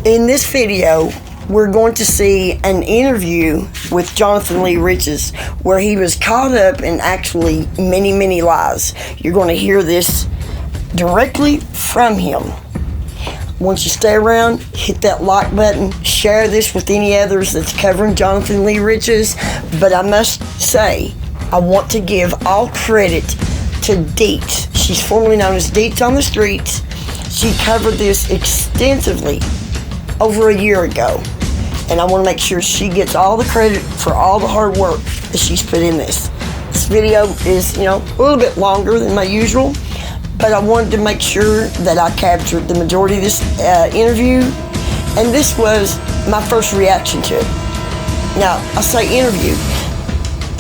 In this video, we're going to see an interview with Jonathan Lee Riches where he was caught up in actually many, many lies. You're going to hear this directly from him. Once you stay around, hit that like button, share this with any others that's covering Jonathan Lee Riches. But I must say, I want to give all credit to Deets. She's formerly known as Deets on the Streets. She covered this extensively over a year ago. And I want to make sure she gets all the credit for all the hard work that she's put in this. This video is, a little bit longer than my usual, but I wanted to make sure that I captured the majority of this interview. And this was my first reaction to it. Now, I say interview.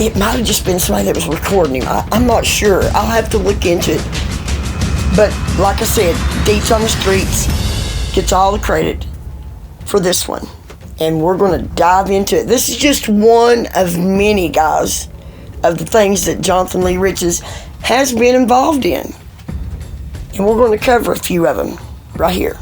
It might have just been somebody that was recording him. I'm not sure. I'll have to look into it. But like I said, Deets on the Streets gets all the credit for this one. And we're going to dive into it. This is just one of many, guys, of the things that Jonathan Lee Riches has been involved in. And we're going to cover a few of them right here.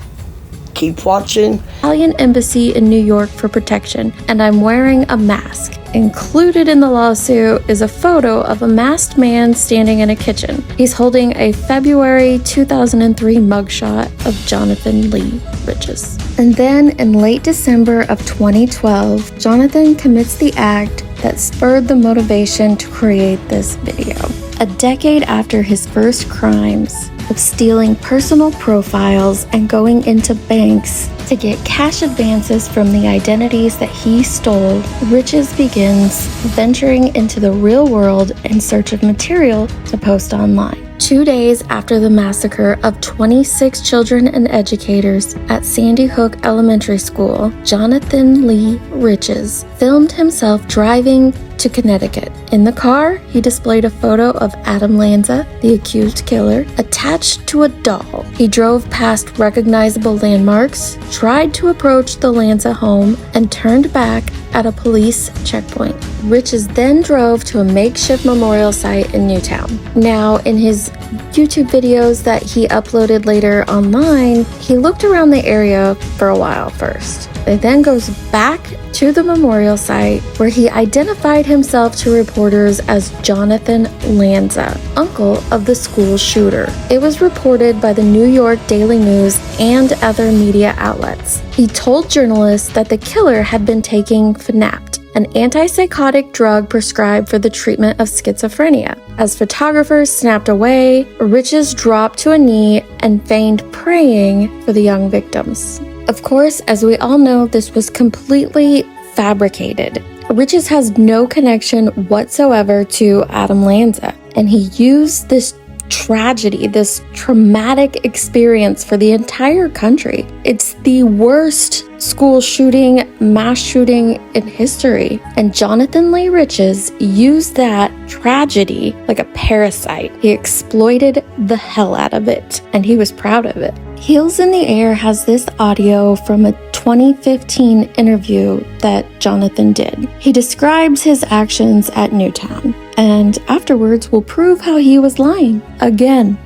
Keep watching. Italian embassy in New York for protection, and I'm wearing a mask. Included in the lawsuit is a photo of a masked man standing in a kitchen. He's holding a February 2003 mugshot of Jonathan Lee Riches. And then in late December of 2012, Jonathan commits the act that spurred the motivation to create this video. A decade after his first crimes of stealing personal profiles and going into banks to get cash advances from the identities that he stole, Riches begins venturing into the real world in search of material to post online. 2 days after the massacre of 26 children and educators at Sandy Hook Elementary School, Jonathan Lee Riches filmed himself driving to Connecticut. In the car, he displayed a photo of Adam Lanza, the accused killer, attached to a doll. He drove past recognizable landmarks, tried to approach the Lanza home, and turned back at a police checkpoint. Riches then drove to a makeshift memorial site in Newtown. Now, in his YouTube videos that he uploaded later online, he looked around the area for a while first. It then goes back to the memorial site where he identified himself to reporters as Jonathan Lanza, uncle of the school shooter. It was reported by the New York Daily News and other media outlets. He told journalists that the killer had been taking Fanapt, an antipsychotic drug prescribed for the treatment of schizophrenia. As photographers snapped away, Riches dropped to a knee and feigned praying for the young victims. Of course, as we all know, this was completely fabricated. Riches has no connection whatsoever to Adam Lanza, and he used this tragedy, this traumatic experience for the entire country. It's the worst school shooting, mass shooting in history. And Jonathan Lee Riches used that tragedy like a parasite. He exploited the hell out of it, and he was proud of it. Heels in the Air has this audio from a 2015 interview that Jonathan did. He describes his actions at Newtown, and afterwards will prove how he was lying again.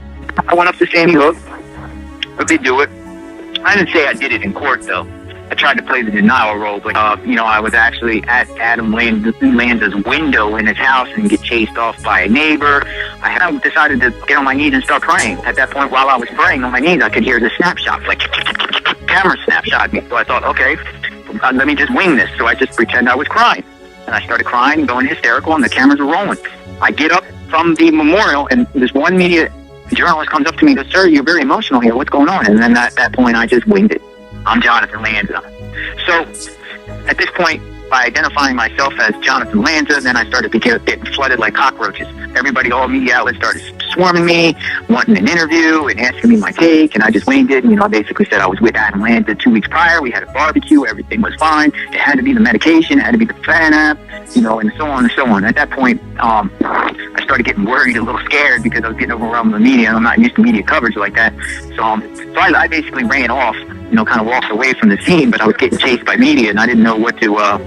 I went up to Sandy Hook. But they do it. I didn't say I did it in court, though. I tried to play the denial role, but, I was actually at Adam Lanza's window in his house and get chased off by a neighbor. I decided to get on my knees and start praying. At that point, while I was praying on my knees, I could hear the snapshots, like camera snapshot me. So I thought, okay, let me just wing this. So I just pretend I was crying. And I started crying and going hysterical, and the cameras were rolling. I get up from the memorial, and this one media journalist comes up to me and goes, "Sir, you're very emotional here. What's going on?" And then at that point, I just winged it. I'm Jonathan Lanza. So at this point, by identifying myself as Jonathan Lanza, then I started to get flooded like cockroaches. Everybody, all media outlets started swarming me, wanting an interview and asking me my take, and I just winged it. I basically said I was with Adam Lanza 2 weeks prior. We had a barbecue. Everything was fine. It had to be the medication. It had to be the Fanapt, and so on and so on. At that point, I started getting worried, a little scared, because I was getting overwhelmed with the media. I'm not used to media coverage like that. So I basically ran off, kind of walked away from the scene, but I was getting chased by media, and I didn't know what to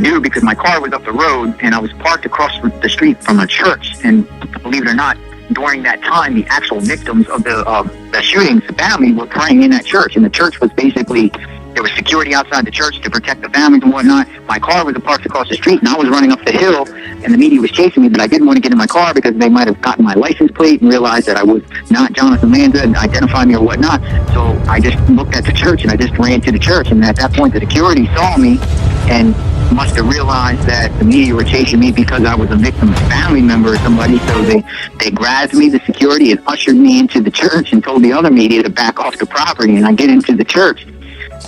do, because my car was up the road and I was parked across the street from a church. And believe it or not, during that time, the actual victims of the shootings, the family, were praying in that church, and the church was basically, there was security outside the church to protect the families and whatnot. My car was parked across the street, and I was running up the hill, and the media was chasing me, but I didn't want to get in my car because they might have gotten my license plate and realized that I was not Jonathan Lanza and identified me or whatnot. So I just looked at the church, and I just ran to the church, and at that point, the security saw me and must have realized that the media were chasing me because I was a victim's family member or somebody, so they grabbed me, the security, and ushered me into the church and told the other media to back off the property, and I get into the church.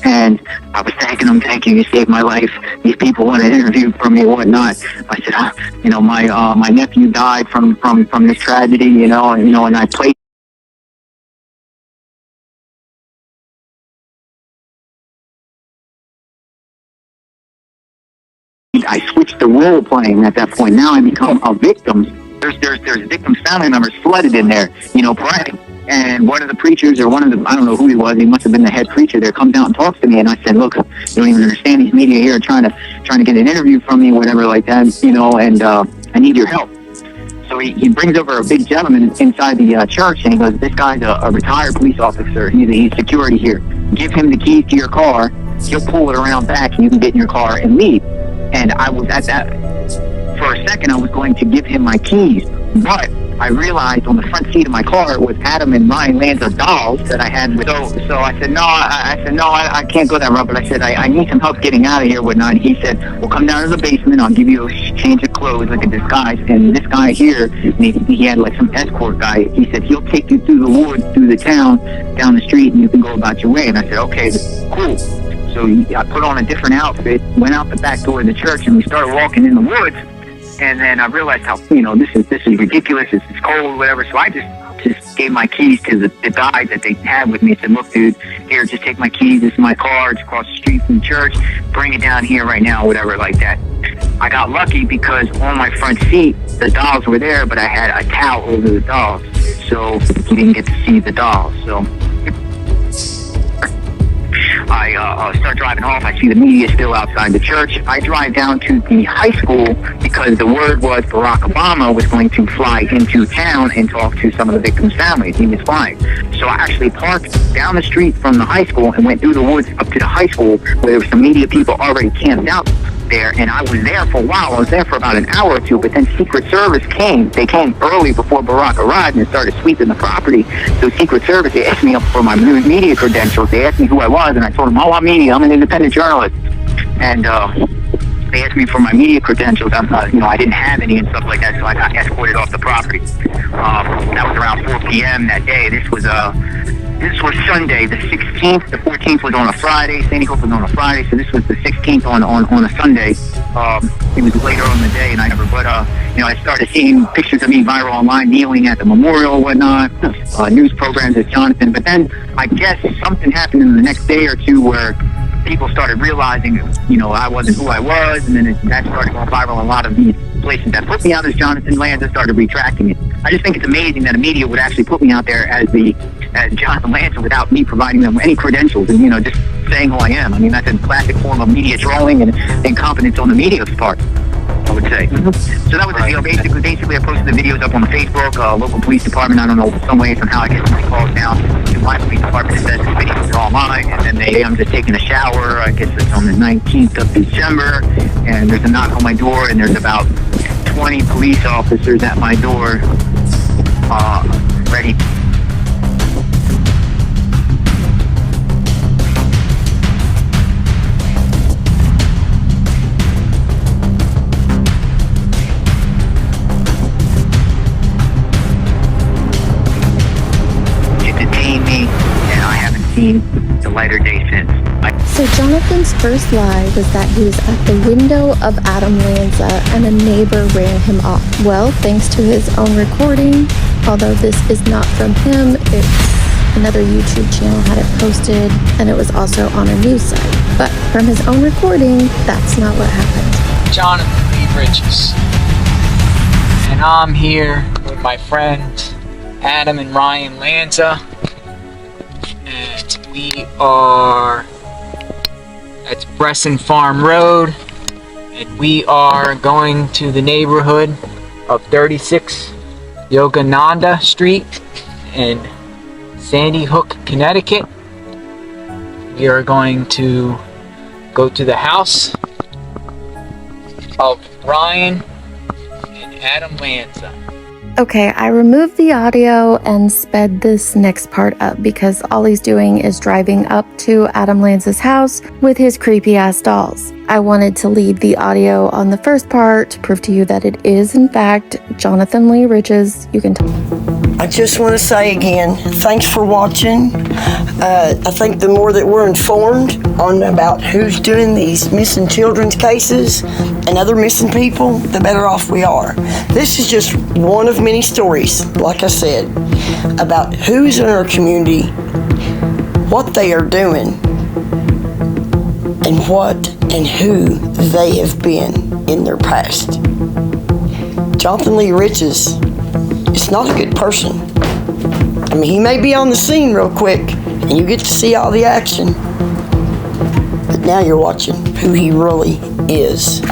And I was thanking them, thank you, you saved my life. These people want an interview from me and whatnot. I said, you know, my nephew died from this tragedy, and I played. I switched the role playing at that point. Now I become a victim. There's victims' family members flooded in there, praying. And one of the preachers, or I don't know who he was, he must have been the head preacher there, comes out and talks to me, and I said, look, you don't even understand, these media here are trying to get an interview from me, whatever like that, and I need your help. So he brings over a big gentleman inside the church, and he goes, this guy's a retired police officer, he's security here. Give him the keys to your car, he'll pull it around back, and you can get in your car and leave. And I was at that, for a second, I was going to give him my keys, but I realized on the front seat of my car was Adam and Ryan Lanza dolls that I had with. So I said, no, I can't go that route. But I said, I need some help getting out of here, whatnot. And he said, well, come down to the basement. I'll give you a change of clothes, like a disguise. And this guy here, he had like some escort guy. He said, he'll take you through the woods, through the town, down the street, and you can go about your way. And I said, okay, cool. So I put on a different outfit, went out the back door of the church, and we started walking in the woods. And then I realized how, this is ridiculous, it's cold, whatever. So I just gave my keys to the guy that they had with me. I said, look, dude, here, just take my keys. This is my car. It's across the street from the church. Bring it down here right now, whatever, like that. I got lucky because on my front seat, the dolls were there, but I had a towel over the dolls. So he didn't get to see the dolls. So I start driving off. I see the media still outside the church. I drive down to the high school because the word was Barack Obama was going to fly into town and talk to some of the victims' families. He was flying. So I actually parked down the street from the high school and went through the woods up to the high school where there were some media people already camped out there, and I was there for a while. I was there for about an hour or two, but then Secret Service came. They came early before Barack arrived and started sweeping the property. So Secret Service, they asked me up for my media credentials. They asked me who I was, and I told them, oh, I'm media. I'm an independent journalist. And they asked me for my media credentials. I didn't have any and stuff like that, so I got escorted off the property. That was around 4 p.m. that day. This was Sunday, the 16th. The 14th was on a Friday. Sandy Hook was on a Friday, so this was the 16th on a Sunday. It was later on the day, and I started seeing pictures of me viral online, kneeling at the memorial and whatnot, news programs as Jonathan. But then I guess something happened in the next day or two where people started realizing, I wasn't who I was, and then that started going viral. A lot of these places that put me out as Jonathan Lanza started retracting it. I just think it's amazing that a media would actually put me out there as Jonathan Lanza without me providing them any credentials and, just saying who I am. I mean, that's a classic form of media trolling and incompetence on the media's part, I would say. So that was the deal. Basically, I posted the videos up on the Facebook, local police department. I don't know some way somehow I get some calls down to my police department that says the videos are all mine, and then I'm just taking a shower. I guess it's on the 19th of December, and there's a knock on my door, and there's about 20 police officers at my door, ready. The lighter day since. So Jonathan's first lie was that he was at the window of Adam Lanza and a neighbor ran him off. Well, thanks to his own recording, although this is not from him, it's another YouTube channel had it posted, and it was also on a news site. But from his own recording, that's not what happened. Jonathan Lee Riches. And I'm here with my friend Adam and Ryan Lanza. And we are at Bresson Farm Road, and we are going to the neighborhood of 36 Yogananda Street in Sandy Hook, Connecticut. We are going to go to the house of Ryan and Adam Lanza. Okay, I removed the audio and sped this next part up because all he's doing is driving up to Adam Lanza's house with his creepy ass dolls. I wanted to leave the audio on the first part to prove to you that it is in fact Jonathan Lee Riches. You can tell. I just want to say again, thanks for watching. I think the more that we're informed on about who's doing these missing children's cases and other missing people, the better off we are. This is just one of many stories, like I said, about who's in our community, what they are doing, and what and who they have been in their past. Jonathan Lee Riches is not a good person. I mean, he may be on the scene real quick and you get to see all the action, but now you're watching who he really is.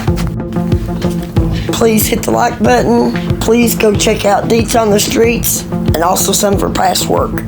Please hit the like button. Please go check out Deets on the Streets and also some of her past work.